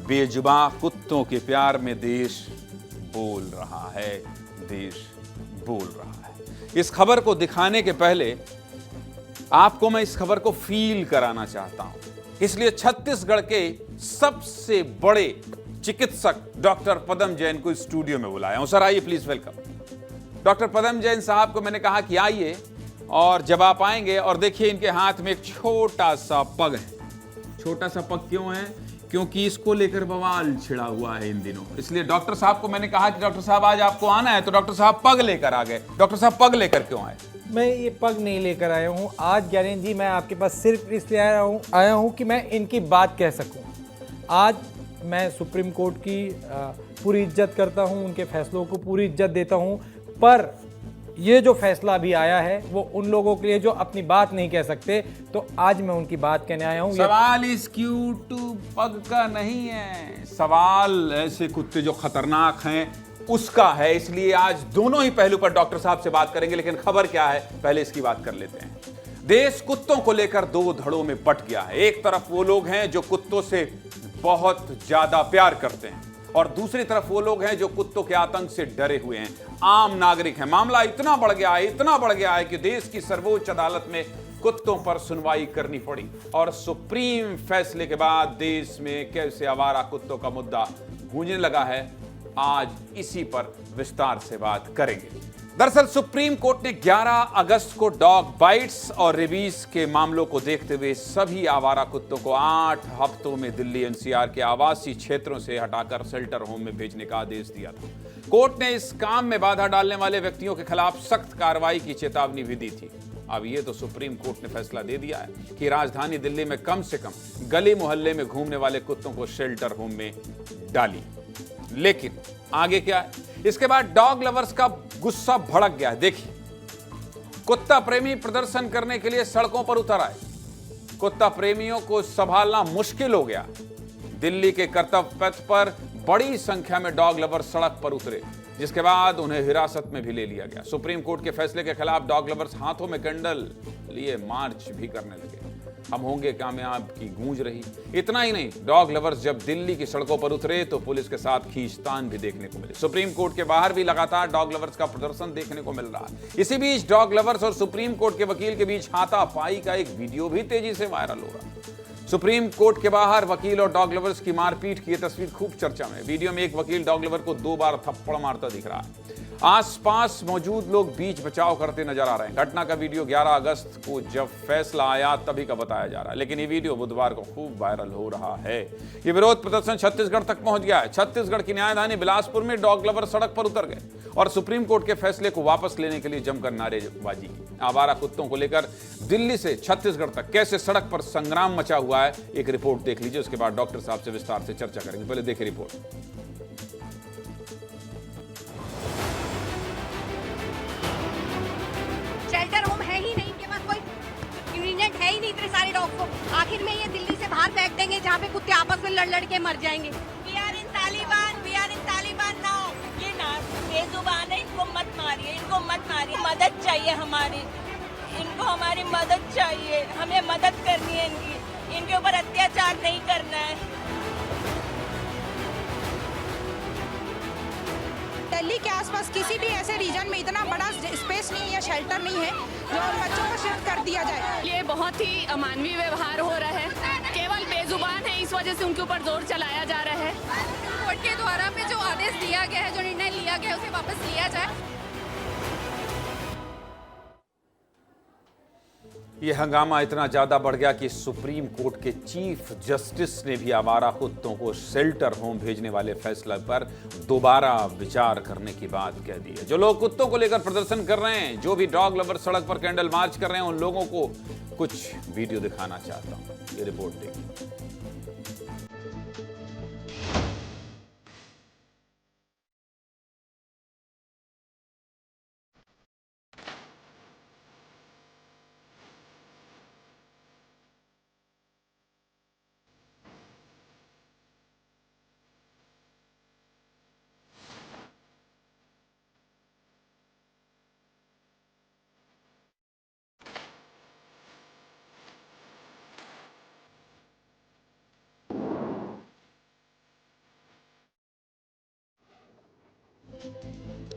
बेजुबां कुत्तों के प्यार में देश बोल रहा है, देश बोल रहा है। इस खबर को दिखाने के पहले आपको मैं इस खबर को फील कराना चाहता हूं, इसलिए छत्तीसगढ़ के सबसे बड़े चिकित्सक डॉक्टर पदम जैन को स्टूडियो में बुलाया हूं। सर आइए प्लीज, वेलकम। डॉक्टर पदम जैन साहब को मैंने कहा कि आइए, और जब आप आएंगे और देखिए इनके हाथ में एक छोटा सा पग है। छोटा सा पग क्यों है? क्योंकि इसको लेकर बवाल छिड़ा हुआ है इन दिनों। इसलिए डॉक्टर साहब को मैंने कहा कि डॉक्टर साहब आज आपको आना है, तो डॉक्टर साहब पग लेकर आ गए। डॉक्टर साहब पग लेकर क्यों आए? मैं ये पग नहीं लेकर आया हूँ आज ज्ञानेंद्र जी, मैं आपके पास सिर्फ इसलिए आया हूँ कि मैं इनकी बात कह सकूँ। आज मैं सुप्रीम कोर्ट की पूरी इज्जत करता हूँ, उनके फैसलों को पूरी इज्जत देता हूँ, पर ये जो फैसला अभी आया है वो उन लोगों के लिए जो अपनी बात नहीं कह सकते, तो आज मैं उनकी बात कहने आया हूँ। सवाल इस क्यूट पग का नहीं है, सवाल ऐसे कुत्ते जो खतरनाक हैं उसका है। इसलिए आज दोनों ही पहलू पर डॉक्टर साहब से बात करेंगे, लेकिन खबर क्या है पहले इसकी बात कर लेते हैं। देश कुत्तों को लेकर दो धड़ों में बंट गया है। एक तरफ वो लोग हैं जो कुत्तों से बहुत ज्यादा प्यार करते हैं, और दूसरी तरफ वो लोग हैं जो कुत्तों के आतंक से डरे हुए हैं, आम नागरिक हैं। मामला इतना बढ़ गया है कि देश की सर्वोच्च अदालत में कुत्तों पर सुनवाई करनी पड़ी, और सुप्रीम फैसले के बाद देश में कैसे आवारा कुत्तों का मुद्दा गूंजने लगा है, आज इसी पर विस्तार से बात करेंगे। दरअसल सुप्रीम कोर्ट ने 11 अगस्त को डॉग बाइट्स और रेबीज के मामलों को देखते हुए सभी आवारा कुत्तों को 8 हफ्तों में दिल्ली एनसीआर के आवासीय क्षेत्रों से हटाकर शेल्टर होम में भेजने का आदेश दिया था। कोर्ट ने इस काम में बाधा डालने वाले व्यक्तियों के खिलाफ सख्त कार्रवाई की चेतावनी भी दी थी। अब ये तो सुप्रीम कोर्ट ने फैसला दे दिया है कि राजधानी दिल्ली में कम से कम गली मोहल्ले में घूमने वाले कुत्तों को शेल्टर होम में डाली। लेकिन आगे क्या है? इसके बाद डॉग लवर्स का गुस्सा भड़क गया है। देखिए, कुत्ता प्रेमी प्रदर्शन करने के लिए सड़कों पर उतर आए। कुत्ता प्रेमियों को संभालना मुश्किल हो गया। दिल्ली के कर्तव्य पथ पर बड़ी संख्या में डॉग लवर सड़क पर उतरे, जिसके बाद उन्हें हिरासत में भी ले लिया गया। सुप्रीम कोर्ट के फैसले के खिलाफ डॉग लवर्स हाथों में कैंडल लिए मार्च भी करने लगे। हम होंगे कामयाब की गूंज रही। इतना ही नहीं, डॉग लवर्स जब दिल्ली की सड़कों पर उतरे तो पुलिस के साथ खींचतान भी देखने को मिले। सुप्रीम कोर्ट के बाहर भी लगातार डॉग लवर्स का प्रदर्शन देखने को मिल रहा है। इसी बीच डॉग लवर्स और सुप्रीम कोर्ट के वकील के बीच हाथापाई का एक वीडियो भी तेजी से वायरल हो रहा है। सुप्रीम कोर्ट के बाहर वकील और डॉग लवर्स की मारपीट की तस्वीर खूब चर्चा में। वीडियो में एक वकील डॉग लवर को 2 बार थप्पड़ मारता दिख रहा है। आसपास मौजूद लोग बीच बचाव करते नजर आ रहे हैं। घटना का वीडियो 11 अगस्त को जब फैसला आया तभी का बताया जा रहा है, लेकिन ये वीडियो बुधवार को खूब वायरल हो रहा है। ये विरोध प्रदर्शन छत्तीसगढ़ तक पहुंच गया है। छत्तीसगढ़ की न्यायधानी बिलासपुर में डॉग लवर सड़क पर उतर गए और सुप्रीम कोर्ट के फैसले को वापस लेने के लिए जमकर नारेबाजी की। आवारा कुत्तों को लेकर दिल्ली से छत्तीसगढ़ तक कैसे सड़क पर संग्राम मचा हुआ है, एक रिपोर्ट देख लीजिए। उसके बाद डॉक्टर साहब से विस्तार से चर्चा करेंगे। पहले देखिए रिपोर्ट। शेल्टर होम है ही नहीं, इनके पास कोई कन्वीनियंट है ही नहीं इतने सारे डॉग को। आखिर में ये दिल्ली से बाहर फेंक देंगे जहाँ पे कुत्ते आपस में लड़ के मर जाएंगे। We are in Taliban now। ये ना बेजुबान है, इनको मत मारिए, इनको मत मारिए। मदद चाहिए हमारी, इनको हमारी मदद चाहिए, हमें मदद करनी है इनके ऊपर अत्याचार नहीं करना है। दिल्ली के आसपास किसी भी ऐसे रीजन में इतना बड़ा स्पेस नहीं है, शेल्टर नहीं है जो बच्चों को शिफ्ट कर दिया जाए। ये बहुत ही अमानवीय व्यवहार हो रहा है। केवल बेजुबान है, इस वजह से उनके ऊपर जोर चलाया जा रहा है। कोर्ट के द्वारा पे जो आदेश दिया गया है, जो निर्णय लिया गया है, उसे वापस लिया जाए। यह हंगामा इतना ज्यादा बढ़ गया कि सुप्रीम कोर्ट के चीफ जस्टिस ने भी आवारा कुत्तों को शेल्टर होम भेजने वाले फैसले पर दोबारा विचार करने की बात कह दी है। जो लोग कुत्तों को लेकर प्रदर्शन कर रहे हैं, जो भी डॉग लवर सड़क पर कैंडल मार्च कर रहे हैं, उन लोगों को कुछ वीडियो दिखाना चाहता हूं। ये रिपोर्ट देखिए।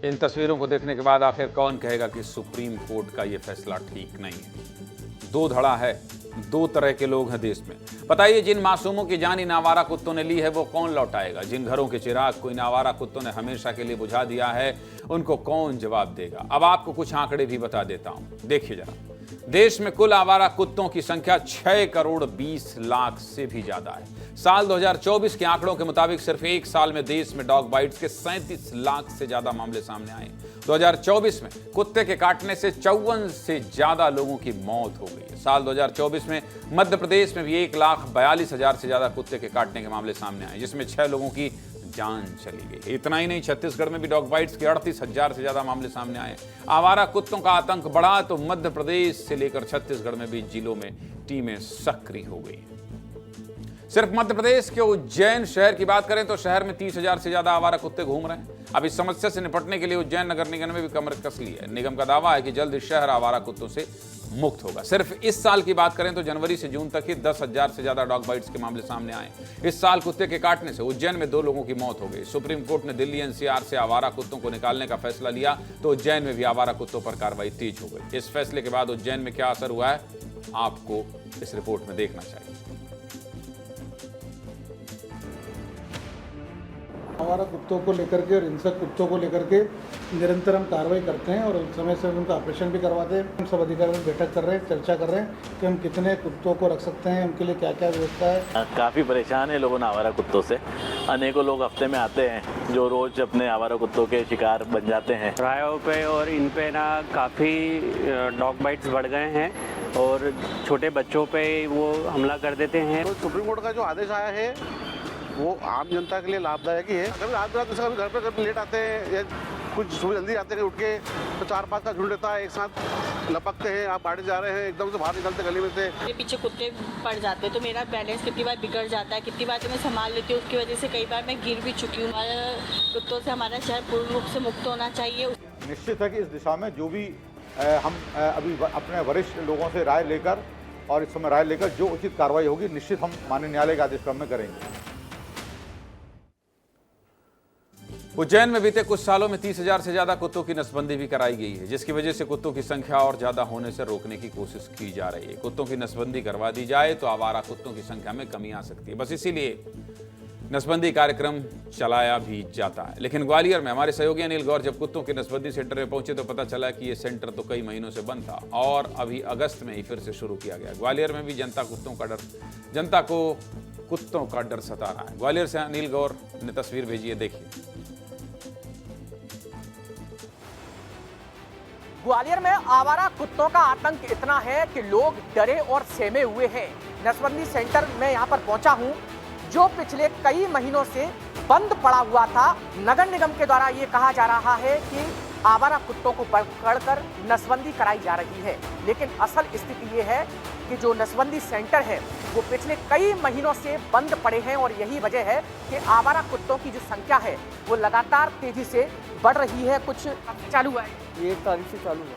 इन तस्वीरों को देखने के बाद आखिर कौन कहेगा कि सुप्रीम कोर्ट का ये फैसला ठीक नहीं है। दो धड़ा है, दो तरह के लोग हैं देश में। बताइए, जिन मासूमों की जान इन आवारा कुत्तों ने ली है वो कौन लौटाएगा? जिन घरों के चिराग को इन आवारा कुत्तों ने हमेशा के लिए बुझा दिया है उनको कौन जवाब देगा? अब आपको कुछ आंकड़े भी बता देता हूं, देखिए जरा। देश में कुल आवारा कुत्तों की संख्या 6 करोड़ 20 लाख से भी ज्यादा है। साल 2024 के आंकड़ों के मुताबिक सिर्फ एक साल में देश में डॉग बाइट्स के 37 लाख से ज्यादा मामले सामने आए। 2024 में कुत्ते के काटने से 54 से ज्यादा लोगों की मौत हो गई है। साल 2024 में मध्य प्रदेश में भी 1,42,000 से ज्यादा कुत्ते के काटने के मामले सामने आए, जिसमें 6 लोगों की जान चली गई। इतना ही नहीं, छत्तीसगढ़ में भी डॉग बाइट्स के 38,000 से ज्यादा मामले सामने आए। आवारा कुत्तों का आतंक बढ़ा तो मध्य प्रदेश से लेकर छत्तीसगढ़ में भी जिलों में टीमें सक्रिय हो गई। सिर्फ मध्य प्रदेश के उज्जैन शहर की बात करें तो शहर में 30,000 से ज्यादा आवारा कुत्ते घूम रहे हैं। अब इस समस्या से निपटने के लिए उज्जैन नगर निगम ने भी कमर कस ली है। निगम का दावा है कि जल्द शहर आवारा कुत्तों से मुक्त होगा। सिर्फ इस साल की बात करें तो जनवरी से जून तक ही 10,000 से ज्यादा डॉग बाइट्स के मामले सामने आए। इस साल कुत्ते के काटने से उज्जैन में 2 लोगों की मौत हो गई। सुप्रीम कोर्ट ने दिल्ली एनसीआर से आवारा कुत्तों को निकालने का फैसला लिया तो उज्जैन में भी आवारा कुत्तों पर कार्रवाई तेज हो गई। इस फैसले के बाद उज्जैन में क्या असर हुआ है, आपको इस रिपोर्ट में देखना चाहिए। आवारा कुत्तों को लेकर के और हिंसक कुत्तों को लेकर के निरंतर हम कार्रवाई करते हैं और समय से उनका ऑपरेशन भी करवाते हैं। हम सब अधिकारियों में बैठक कर रहे हैं, चर्चा कर रहे हैं कि हम कितने कुत्तों को रख सकते हैं, उनके लिए क्या क्या व्यवस्था है। काफ़ी परेशान है लोगों ने आवारा कुत्तों से। अनेकों लोग हफ्ते में आते हैं जो रोज़ अपने आवारा कुत्तों के शिकार बन जाते हैं। रायों पे और इन पे ना काफ़ी डॉग बाइट्स बढ़ गए हैं और छोटे बच्चों पे वो हमला कर देते हैं। तो सुप्रीम कोर्ट का जो आदेश आया है वो आम जनता के लिए लाभदायक ही है। कभी रात कभी घर पर कभी लेट आते हैं या कुछ सुबह जल्दी आते हैं उठ के तो 4-5 का झुंड रहता है, एक साथ लपकते हैं। आप गाड़ी जा रहे हैं, एकदम से बाहर निकलते गली में से, मेरे पीछे कुत्ते पड़ जाते हैं तो मेरा बैलेंस कितनी बार बिगड़ जाता है, कितनी बार तो मैं संभाल लेती हूँ। उसकी वजह से कई बार मैं गिर भी चुकी हूँ। कुत्तों से हमारा शहर पूर्ण रूप से मुक्त होना चाहिए। निश्चित है कि इस दिशा में जो भी हम अभी अपने वरिष्ठ लोगों से राय लेकर और इस समय राय लेकर जो उचित कार्रवाई होगी निश्चित हम माननीय न्यायालय के आदेश क्रम में करेंगे। उज्जैन में बीते कुछ सालों में 30,000 से ज्यादा कुत्तों की नसबंदी भी कराई गई है, जिसकी वजह से कुत्तों की संख्या और ज्यादा होने से रोकने की कोशिश की जा रही है। कुत्तों की नसबंदी करवा दी जाए तो आवारा कुत्तों की संख्या में कमी आ सकती है। बस इसीलिए नसबंदी कार्यक्रम चलाया भी जाता है। लेकिन ग्वालियर में हमारे सहयोगी अनिल गौर जब कुत्तों के नसबंदी सेंटर में पहुंचे तो पता चला कि ये सेंटर तो कई महीनों से बंद था और अभी अगस्त में ही फिर से शुरू किया गया। ग्वालियर में भी जनता को कुत्तों का डर सता रहा है। ग्वालियर से अनिल गौर ने तस्वीर भेजी है, देखिए। ग्वालियर में आवारा कुत्तों का आतंक इतना है कि लोग डरे और सहमे हुए हैं। नसबंदी सेंटर में यहाँ पर पहुंचा हूँ जो पिछले कई महीनों से बंद पड़ा हुआ था। नगर निगम के द्वारा ये कहा जा रहा है कि आवारा कुत्तों को पकड़कर नसबंदी कराई जा रही है, लेकिन असल स्थिति ये है कि जो नसबंदी सेंटर है वो पिछले कई महीनों से बंद पड़े हैं और यही वजह है कि आवारा कुत्तों की जो संख्या है वो लगातार तेजी से बढ़ रही है। कुछ चालू हुआ है, 1 तारीख से चालू है।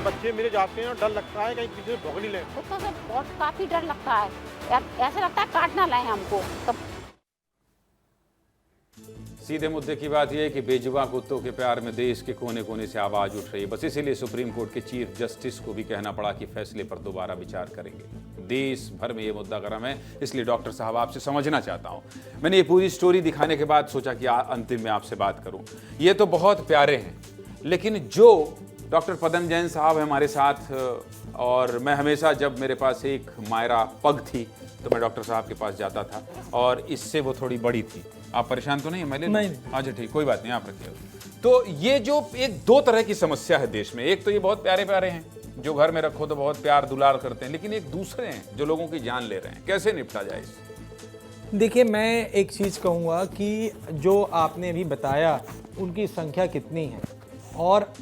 बच्चे मेरे जाते हैं और डर लगता है कहीं किसी से भौंक नहीं ले। कुत्तों से बहुत काफी डर लगता है, ऐसा लगता है काट ना लाए हमको। तब सीधे मुद्दे की बात यह है कि बेजुबां कुत्तों के प्यार में देश के कोने कोने से आवाज उठ रही है। बस इसीलिए सुप्रीम कोर्ट के चीफ जस्टिस को भी कहना पड़ा कि फैसले पर दोबारा विचार करेंगे। देश भर में ये मुद्दा गर्म है, इसलिए डॉक्टर साहब आपसे समझना चाहता हूं। मैंने ये पूरी स्टोरी दिखाने के बाद सोचा कि अंतिम में आपसे बात करूं। ये तो बहुत प्यारे हैं, लेकिन जो डॉक्टर पदम जैन साहब है हमारे साथ, और मैं हमेशा जब मेरे पास एक मायरा पग थी तो मैं डॉक्टर साहब के पास जाता था और इससे वो थोड़ी बड़ी थी। आप परेशान तो नहीं है? मैं नहीं। अच्छा ठीक, कोई बात नहीं, आप रखिए। तो ये जो एक 2 तरह की समस्या है देश में, एक तो ये बहुत प्यारे प्यारे हैं जो घर में रखो तो बहुत प्यार दुलार करते हैं, लेकिन एक दूसरे हैं जो लोगों की जान ले रहे हैं। कैसे निपटा जाए इससे? देखिए, मैं एक चीज़ कहूँगा कि जो आपने अभी बताया उनकी संख्या कितनी है, और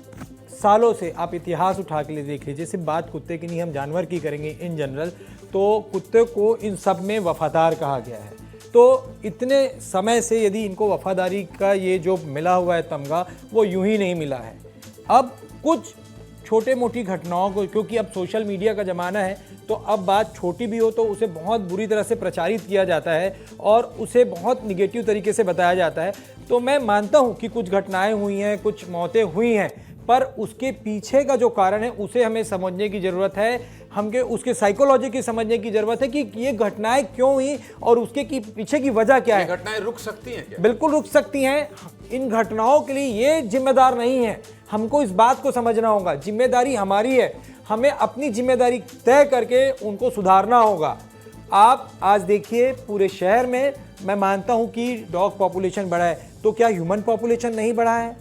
सालों से आप इतिहास उठा के लिए देख लीजिए। सिर्फ बात कुत्ते की नहीं, हम जानवर की करेंगे इन जनरल, तो कुत्ते को इन सब में वफादार कहा गया है। तो इतने समय से यदि इनको वफादारी का ये जो मिला हुआ है तमगा, वो यूं ही नहीं मिला है। अब कुछ छोटे मोटी घटनाओं को, क्योंकि अब सोशल मीडिया का ज़माना है, तो अब बात छोटी भी हो तो उसे बहुत बुरी तरह से प्रचारित किया जाता है और उसे बहुत निगेटिव तरीके से बताया जाता है। तो मैं मानता हूँ कि कुछ घटनाएं हुई हैं, कुछ मौतें हुई हैं, पर उसके पीछे का जो कारण है उसे हमें समझने की ज़रूरत है। हमें उसके साइकोलॉजी की समझने की ज़रूरत है कि ये घटनाएं क्यों हुई और उसके पीछे की वजह क्या है। ये घटनाएं रुक सकती हैं क्या? बिल्कुल रुक सकती हैं। इन घटनाओं के लिए ये जिम्मेदार नहीं है। हमको इस बात को समझना होगा, जिम्मेदारी हमारी है। हमें अपनी जिम्मेदारी तय करके उनको सुधारना होगा। आप आज देखिए पूरे शहर में, मैं मानता हूं कि डॉग पॉपुलेशन बढ़ा है, तो क्या ह्यूमन पॉपुलेशन नहीं बढ़ा है?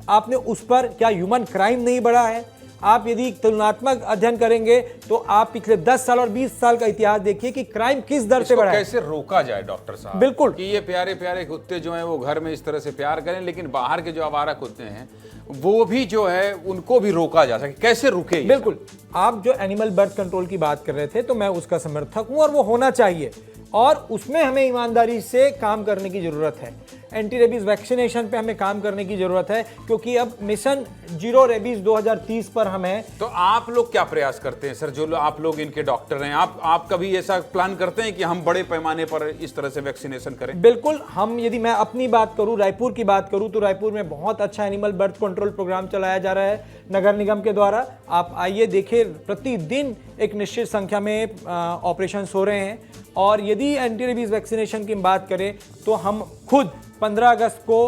आपने उस पर क्या ह्यूमन क्राइम नहीं बढ़ा है? आप यदि तुलनात्मक अध्ययन करेंगे तो आप पिछले 10 साल और 20 साल का इतिहास देखिए कि क्राइम किस दर से बढ़ा है। कैसे रोका जाए डॉक्टर साहब? बिल्कुल कि ये प्यारे प्यारे कुत्ते जो हैं वो घर में इस तरह से प्यार करें, लेकिन बाहर के जो आवारा कुत्ते हैं वो भी जो है उनको भी रोका जा सके, कैसे रुके? बिल्कुल, आप जो एनिमल बर्थ कंट्रोल की बात कर रहे थे तो मैं उसका समर्थक हूं और वो होना चाहिए, और उसमें हमें ईमानदारी से काम करने की ज़रूरत है। एंटी रेबीज़ वैक्सीनेशन पे हमें काम करने की ज़रूरत है, क्योंकि अब मिशन जीरो रेबीज़ 2030 पर हम हैं। तो आप लोग क्या प्रयास करते हैं सर, जो आप लोग इनके डॉक्टर हैं, आप कभी ऐसा प्लान करते हैं कि हम बड़े पैमाने पर इस तरह से वैक्सीनेशन करें? बिल्कुल, हम यदि मैं अपनी बात करूं, रायपुर की बात करूं, तो रायपुर में बहुत अच्छा एनिमल बर्थ कंट्रोल प्रोग्राम चलाया जा रहा है नगर निगम के द्वारा। आप आइए देखिए, प्रतिदिन एक निश्चित संख्या में ऑपरेशन हो रहे हैं। और यदि एंटी रेबीज़ वैक्सीनेशन की बात करें तो हम खुद 15 अगस्त को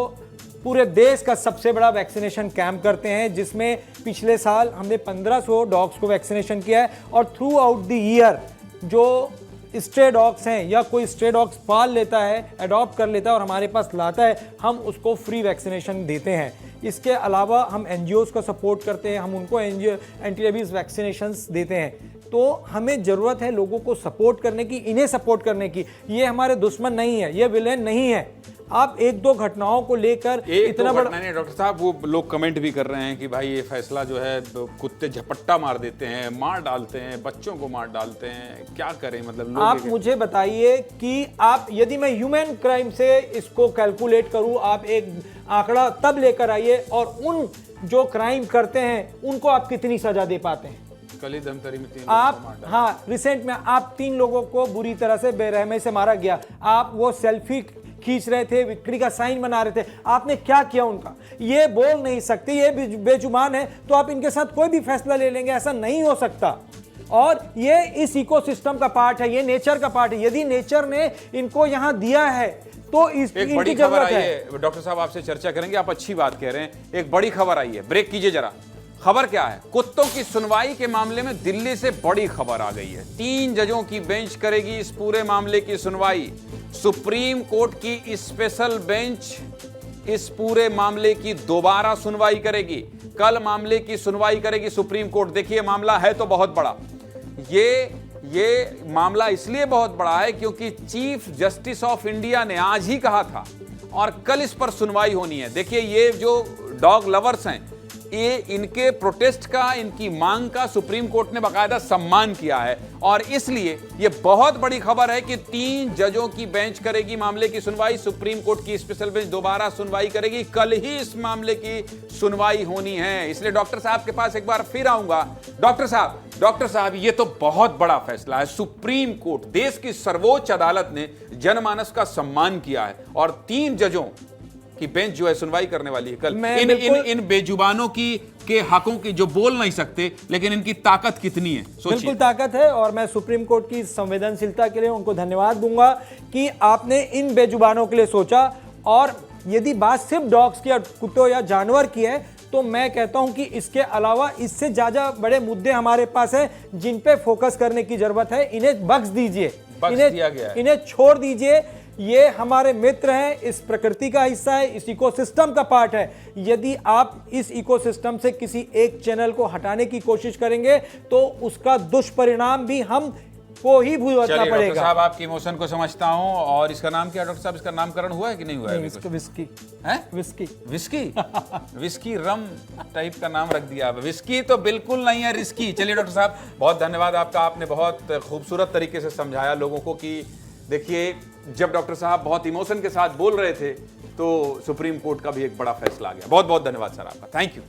पूरे देश का सबसे बड़ा वैक्सीनेशन कैंप करते हैं, जिसमें पिछले साल हमने 1500 डॉग्स को वैक्सीनेशन किया है। और थ्रू आउट द ईयर जो स्ट्रे डॉग्स हैं या कोई स्ट्रे डॉग्स पाल लेता है, अडॉप्ट कर लेता है और हमारे पास लाता है, हम उसको फ्री वैक्सीनेशन देते हैं। इसके अलावा हम एनजीओज़ को सपोर्ट करते हैं, हम उनको एंटी रेबीज़ वैक्सीनेशंस देते हैं। तो हमें ज़रूरत है लोगों को सपोर्ट करने की, इन्हें सपोर्ट करने की। ये हमारे दुश्मन नहीं है, ये विलेन नहीं है। आप एक दो घटनाओं को लेकर इतना बड़ा नहीं डॉक्टर साहब, वो लोग कमेंट भी कर रहे हैं कि भाई ये फैसला जो है कुत्ते झपट्टा मार देते हैं, मार डालते हैं, बच्चों को मार डालते हैं, क्या करें? मतलब आप मुझे बताइए कि आप, यदि मैं ह्यूमन क्राइम से इसको कैलकुलेट करूं, आप एक आंकड़ा तब लेकर आइए और उन जो क्राइम करते हैं उनको आप कितनी सजा दे पाते हैं? कल ही धमतरी में 3 आप, हाँ, रिसेंट में आप 3 लोगों को बुरी तरह से बेरहमी से मारा गया। आप वो सेल्फी खींच रहे थे, विक्ट्री का साइन बना रहे थे, आपने क्या किया उनका? ये बोल नहीं सकते, ये बेजुबान है तो आप इनके साथ कोई भी फैसला ले लेंगे, ऐसा नहीं हो सकता। और ये इस इकोसिस्टम का पार्ट है, ये नेचर का पार्ट है। यदि नेचर ने इनको यहाँ दिया है तो एक बड़ी खबर आई है डॉक्टर साहब, आपसे चर्चा करेंगे। आप अच्छी बात कह रहे हैं, एक बड़ी खबर आई है, ब्रेक कीजिए जरा। खबर क्या है? कुत्तों की सुनवाई के मामले में दिल्ली से बड़ी खबर आ गई है। 3 जजों की बेंच करेगी इस पूरे मामले की सुनवाई। सुप्रीम कोर्ट की स्पेशल बेंच इस पूरे मामले की दोबारा सुनवाई करेगी। कल मामले की सुनवाई करेगी सुप्रीम कोर्ट। देखिए, मामला है तो बहुत बड़ा। ये मामला इसलिए बहुत बड़ा है क्योंकि चीफ जस्टिस ऑफ इंडिया ने आज ही कहा था और कल इस पर सुनवाई होनी है। देखिए, ये जो डॉग लवर्स हैं, ये इनके प्रोटेस्ट का, इनकी मांग का सुप्रीम कोर्ट ने बाकायदा सम्मान किया है। और इसलिए ये बहुत बड़ी खबर है कि 3 जजों की बेंच करेगी मामले की सुनवाई। सुप्रीम कोर्ट की स्पेशल बेंच दोबारा सुनवाई करेगी। कल ही इस मामले की सुनवाई होनी है। इसलिए डॉक्टर साहब के पास एक बार फिर आऊंगा। डॉक्टर साहब, ये तो बहुत बड़ा फैसला है। सुप्रीम कोर्ट, देश की सर्वोच्च अदालत ने जनमानस का सम्मान किया है और 3 जजों की बेंच जो है सुनवाई करने वाली है कल। इन बेजुबानों के हकों की जो बोल नहीं सकते, लेकिन इनकी ताकत कितनी है सोचिए। बिल्कुल ताकत है। और मैं सुप्रीम कोर्ट की संवेदनशीलता के लिए उनको धन्यवाद दूंगा कि आपने इन बेजुबानों के लिए सोचा। और यदि बात सिर्फ डॉग्स की, कुत्तों या जानवर की है, तो मैं कहता हूं कि इसके अलावा इससे ज्यादा बड़े मुद्दे हमारे पास हैं जिन पे फोकस करने की जरूरत है। इन्हें बख्श दीजिए, इन्हें छोड़ दीजिए। ये हमारे मित्र हैं, इस प्रकृति का हिस्सा है, इस इकोसिस्टम का पार्ट है। यदि आप इस इकोसिस्टम से किसी एक चैनल को हटाने की कोशिश करेंगे तो उसका दुष्परिणाम भी हम को ही भुगतना पड़ेगा। डॉक्टर साहब, आपकी इमोशन को समझता हूं। और इसका नाम क्या डॉक्टर साहब? इसका नामकरण हुआ है कि नहीं हुआ है? विस्की है, विस्की रम टाइप का नाम रख दिया। विस्की तो बिल्कुल नहीं है, रिस्की। चलिए डॉक्टर साहब, बहुत धन्यवाद आपका। आपने बहुत खूबसूरत तरीके से समझाया लोगों को कि देखिए, जब डॉक्टर साहब बहुत इमोशन के साथ बोल रहे थे तो सुप्रीम कोर्ट का भी एक बड़ा फैसला आ गया। बहुत बहुत धन्यवाद सर आपका। Thank you.